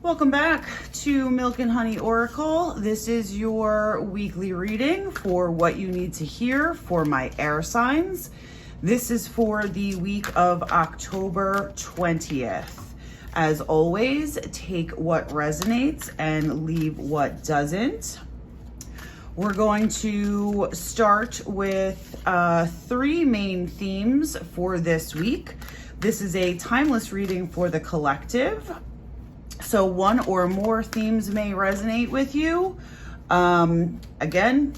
Welcome back to Milk and Honey Oracle. This is your weekly reading for what you need to hear for my air signs. This is for the week of October 20th. As always, take what resonates and leave what doesn't. We're going to start with three main themes for this week. This is a timeless reading for the collective. So one or more themes may resonate with you. Again,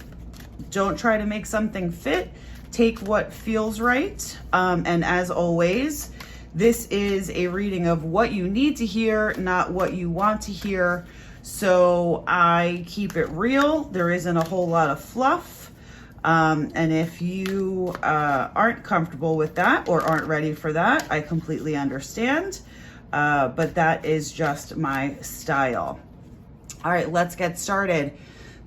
don't try to make something fit. Take what feels right. And as always, this is a reading of what you need to hear, not what you want to hear. So I keep it real. There isn't a whole lot of fluff. And if you aren't comfortable with that or aren't ready for that, I completely understand. But that is just my style. All right, let's get started.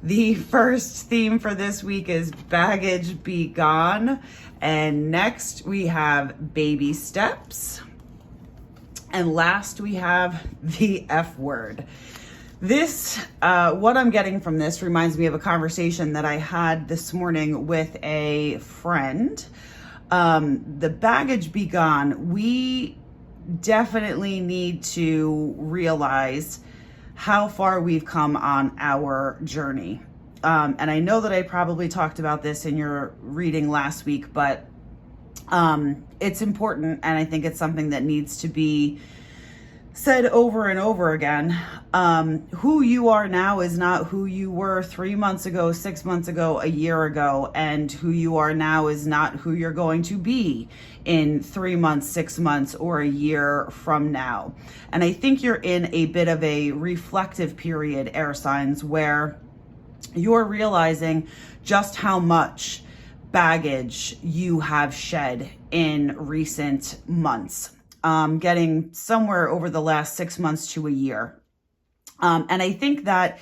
The first theme for this week is baggage be gone. And next we have baby steps. And last we have the F word. This, what I'm getting from this reminds me of a conversation that I had this morning with a friend. The baggage be gone. We definitely need to realize how far we've come on our journey. And I know that I probably talked about this in your reading last week, but it's important, and I think it's something that needs to be said over and over again. Who you are now is not who you were 3 months ago, 6 months ago, a year ago, and who you are now is not who you're going to be in 3 months, 6 months, or a year from now. And I think you're in a bit of a reflective period, air signs, where you're realizing just how much baggage you have shed in recent months. Getting somewhere over the last 6 months to a year. And I think that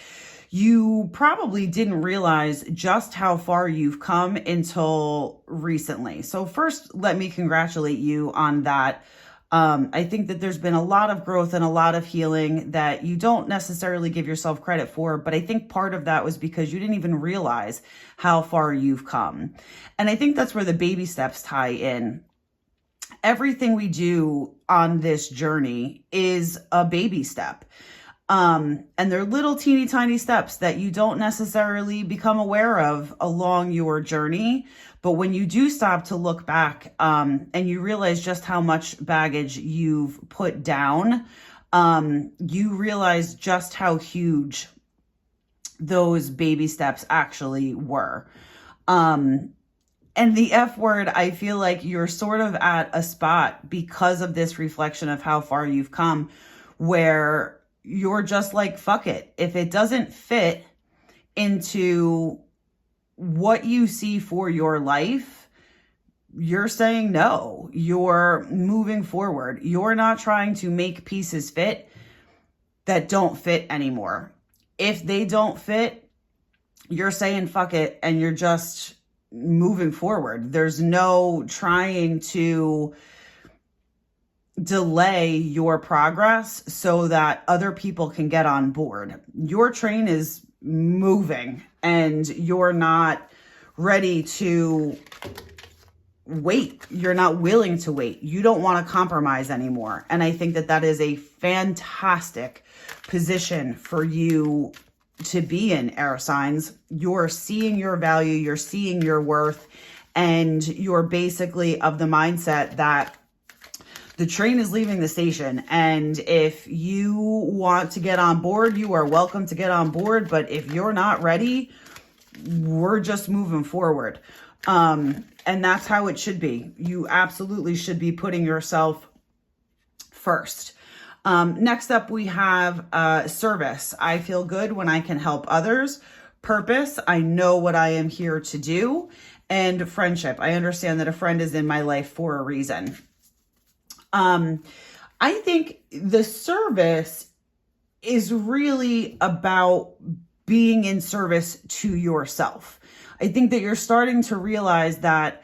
you probably didn't realize just how far you've come until recently. So first, let me congratulate you on that. I think that there's been a lot of growth and a lot of healing that you don't necessarily give yourself credit for, but I think part of that was because you didn't even realize how far you've come. And I think that's where the baby steps tie in. Everything we do on this journey is a baby step. And they're little teeny tiny steps that you don't necessarily become aware of along your journey. But when you do stop to look back, and you realize just how much baggage you've put down, you realize just how huge those baby steps actually were. And the F word, I feel like you're sort of at a spot because of this reflection of how far you've come, where you're just like, fuck it. If it doesn't fit into what you see for your life, you're saying no. You're moving forward. You're not trying to make pieces fit that don't fit anymore. If they don't fit, you're saying fuck it, and you're just moving forward. There's no trying to delay your progress so that other people can get on board. Your train is moving and you're not ready to wait. You're not willing to wait. You don't want to compromise anymore. And I think that that is a fantastic position for you to be in, air signs. You're seeing your value, you're seeing your worth, and you're basically of the mindset that the train is leaving the station. And if you want to get on board, you are welcome to get on board. But if you're not ready, we're just moving forward. And that's how it should be. You absolutely should be putting yourself first. Next up, we have service. I feel good when I can help others. Purpose. I know what I am here to do. And friendship. I understand that a friend is in my life for a reason. I think the service is really about being in service to yourself. I think that you're starting to realize that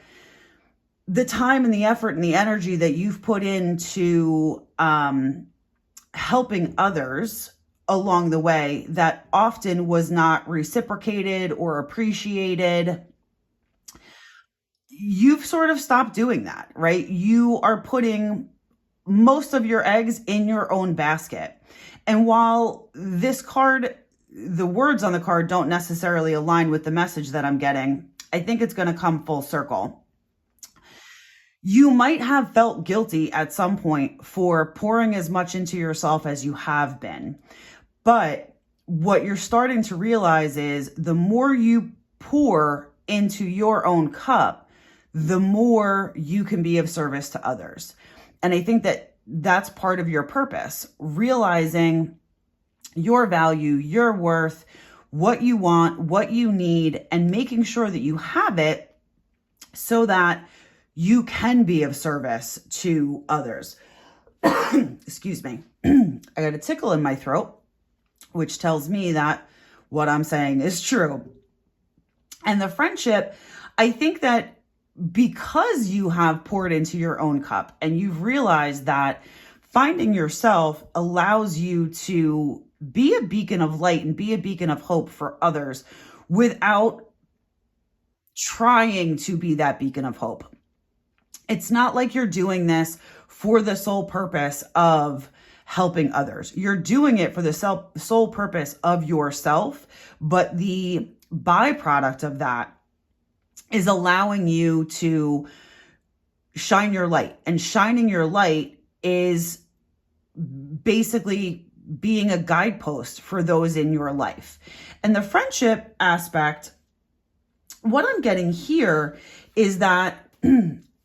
the time and the effort and the energy that you've put into helping others along the way that often was not reciprocated or appreciated. You've sort of stopped doing that, right? You are putting most of your eggs in your own basket. And while this card, the words on the card don't necessarily align with the message that I'm getting, I think it's going to come full circle. You might have felt guilty at some point for pouring as much into yourself as you have been. But what you're starting to realize is the more you pour into your own cup, the more you can be of service to others. And I think that that's part of your purpose, realizing your value, your worth, what you want, what you need, and making sure that you have it so that you can be of service to others. Excuse me. I got a tickle in my throat, which tells me that what I'm saying is true. And the friendship, I think that because you have poured into your own cup and you've realized that finding yourself allows you to be a beacon of light and be a beacon of hope for others without trying to be that beacon of hope. It's not like you're doing this for the sole purpose of helping others. You're doing it for the sole purpose of yourself, but the byproduct of that is allowing you to shine your light. And shining your light is basically being a guidepost for those in your life. And the friendship aspect, what I'm getting here is that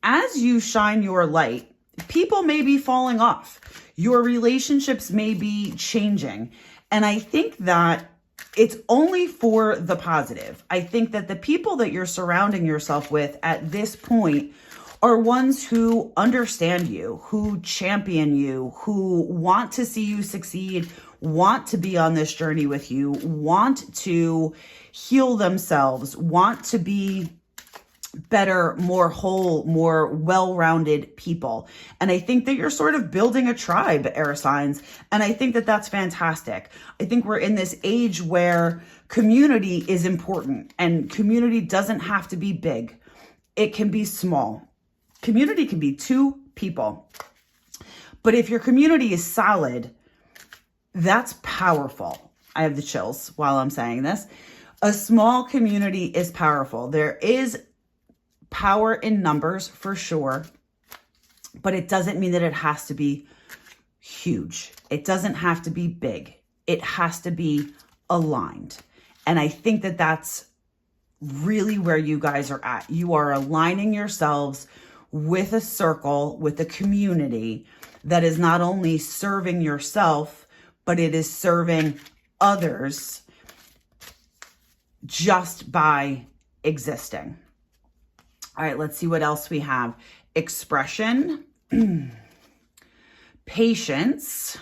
as you shine your light, people may be falling off. Your relationships may be changing. And I think that it's only for the positive. I think that the people that you're surrounding yourself with at this point are ones who understand you, who champion you, who want to see you succeed, want to be on this journey with you, want to heal themselves, want to be better, more whole, more well-rounded people. And I think that you're sort of building a tribe, air signs. And I think that that's fantastic. I think we're in this age where community is important, and community doesn't have to be big. It can be small. Community can be 2 people. But if your community is solid, that's powerful. I have the chills while I'm saying this. A small community is powerful. There is power in numbers for sure, but it doesn't mean that it has to be huge. It doesn't have to be big. It has to be aligned. And I think that that's really where you guys are at. You are aligning yourselves with a circle, with a community that is not only serving yourself, but it is serving others just by existing. All right, let's see what else we have. Expression, patience,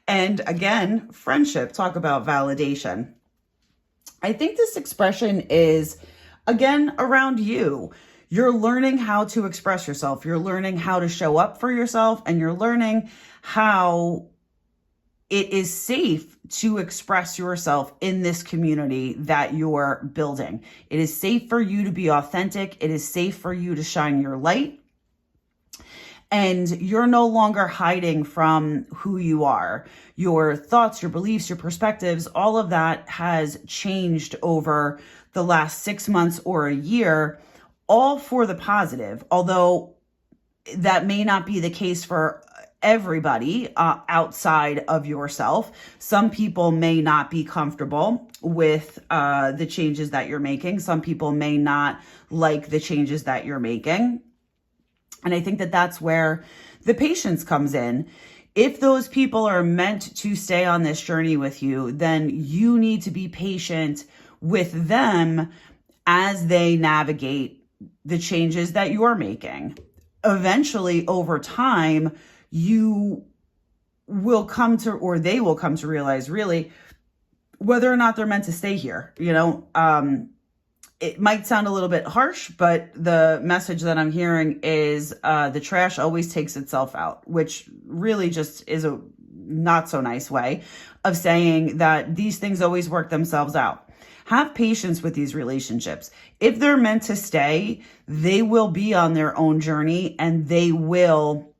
and again, friendship. Talk about validation. I think this expression is, again, around you. You're learning how to express yourself. You're learning how to show up for yourself, and you're learning how it is safe to express yourself in this community that you're building. It is safe for you to be authentic. It is safe for you to shine your light. And you're no longer hiding from who you are. Your thoughts, your beliefs, your perspectives, all of that has changed over the last 6 months or a year, all for the positive. Although that may not be the case for everybody outside of yourself. Some people may not be comfortable with the changes that you're making. Some people may not like the changes that you're making. And I think that that's where the patience comes in. If those people are meant to stay on this journey with you, then you need to be patient with them as they navigate the changes that you're making. Eventually, over time, you will come to, or they will come to realize really whether or not they're meant to stay here. It might sound a little bit harsh, but the message that I'm hearing is the trash always takes itself out, which really just is a not so nice way of saying that these things always work themselves out. Have patience with these relationships. If they're meant to stay, they will be on their own journey and they will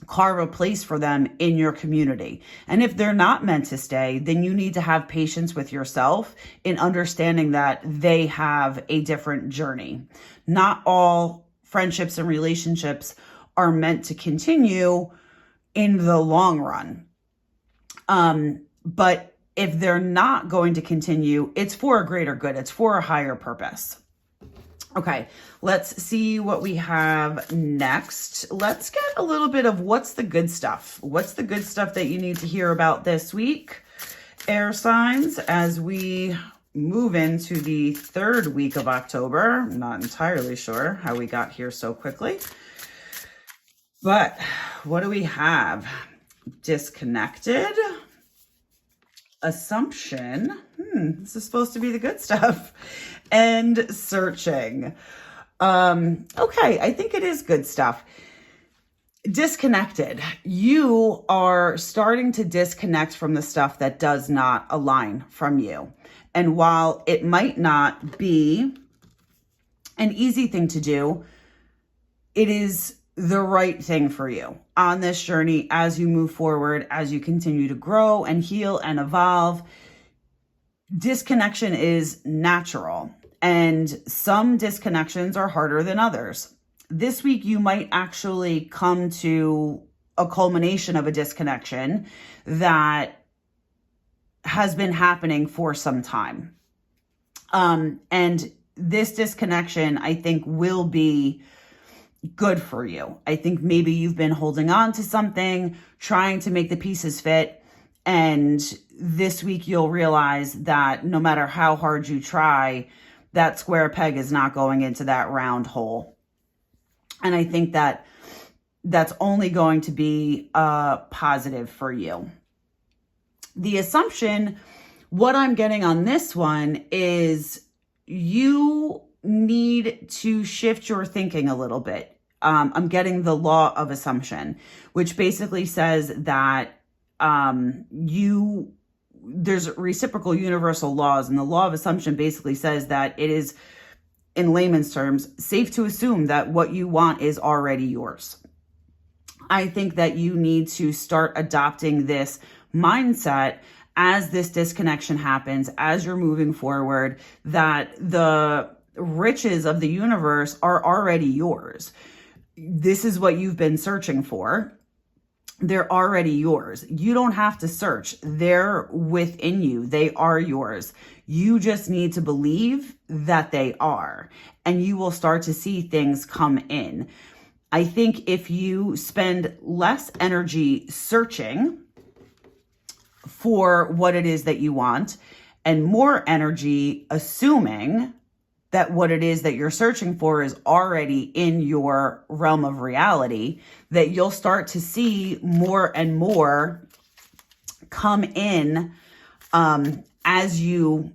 carve a place for them in your community. And if they're not meant to stay, then you need to have patience with yourself in understanding that they have a different journey. Not all friendships and relationships are meant to continue in the long run. But if they're not going to continue, it's for a greater good. It's for a higher purpose. Okay, let's see what we have next. Let's get a little bit of what's the good stuff. What's the good stuff that you need to hear about this week, air signs, as we move into the third week of October. I'm not entirely sure how we got here so quickly. But what do we have? Disconnected. Assumption. This is supposed to be the good stuff. And searching. Okay, I think it is good stuff. Disconnected. You are starting to disconnect from the stuff that does not align from you. And while it might not be an easy thing to do, it is the right thing for you on this journey as you move forward, as you continue to grow and heal and evolve. Disconnection is natural, and some disconnections are harder than others. This week, you might actually come to a culmination of a disconnection that has been happening for some time. And this disconnection, I think, will be good for you. I think maybe you've been holding on to something, trying to make the pieces fit. And this week you'll realize that no matter how hard you try, that square peg is not going into that round hole. And I think that that's only going to be positive for you. The assumption, what I'm getting on this one is you need to shift your thinking a little bit. I'm getting the law of assumption, which basically says that there's reciprocal universal laws, and the law of assumption basically says that it is, in layman's terms, safe to assume that what you want is already yours. I think that you need to start adopting this mindset as this disconnection happens, as you're moving forward, that the riches of the universe are already yours. This is what you've been searching for. They're already yours. You don't have to search. They're within you. They are yours. You just need to believe that they are, and you will start to see things come in. I think if you spend less energy searching for what it is that you want and more energy assuming that what it is that you're searching for is already in your realm of reality, that you'll start to see more and more come in as you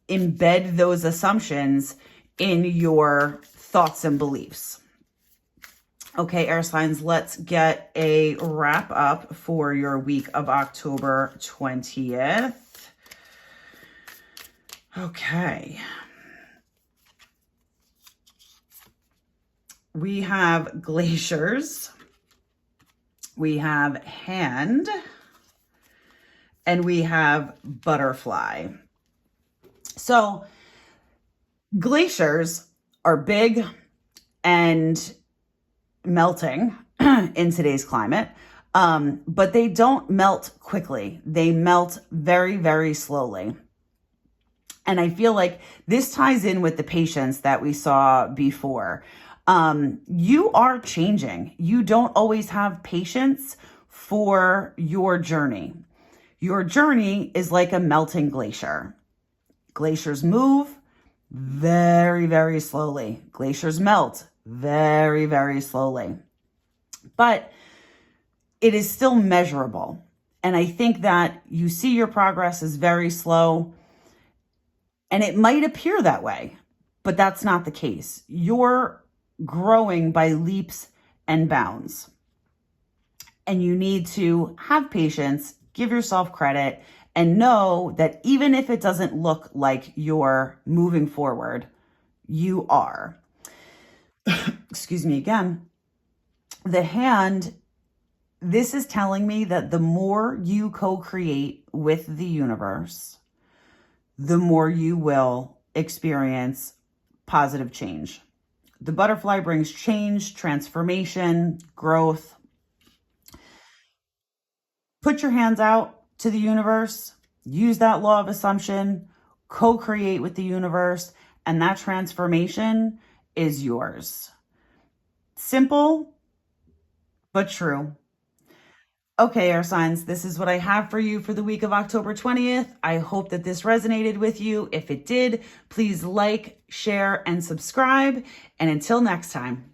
embed those assumptions in your thoughts and beliefs. Okay, air signs, let's get a wrap up for your week of October 20th. Okay. We have glaciers, we have hand, and we have butterfly. So glaciers are big and melting in today's climate, but they don't melt quickly. They melt very, very slowly. And I feel like this ties in with the patience that we saw before. You are changing. You don't always have patience for your journey. Your journey is like a melting glacier. Glaciers move very, very slowly. Glaciers melt very, very slowly. But it is still measurable. And I think that you see your progress is very slow. And it might appear that way, but that's not the case. You're growing by leaps and bounds. and you need to have patience, give yourself credit, and know that even if it doesn't look like you're moving forward, you are. Excuse me again. The hand, this is telling me that the more you co-create with the universe, the more you will experience positive change. The butterfly brings change, transformation, growth. Put your hands out to the universe, use that law of assumption, co-create with the universe, and that transformation is yours. Simple, but true. Okay, air signs, this is what I have for you for the week of October 20th. I hope that this resonated with you. If it did, please like, share, and subscribe. And until next time.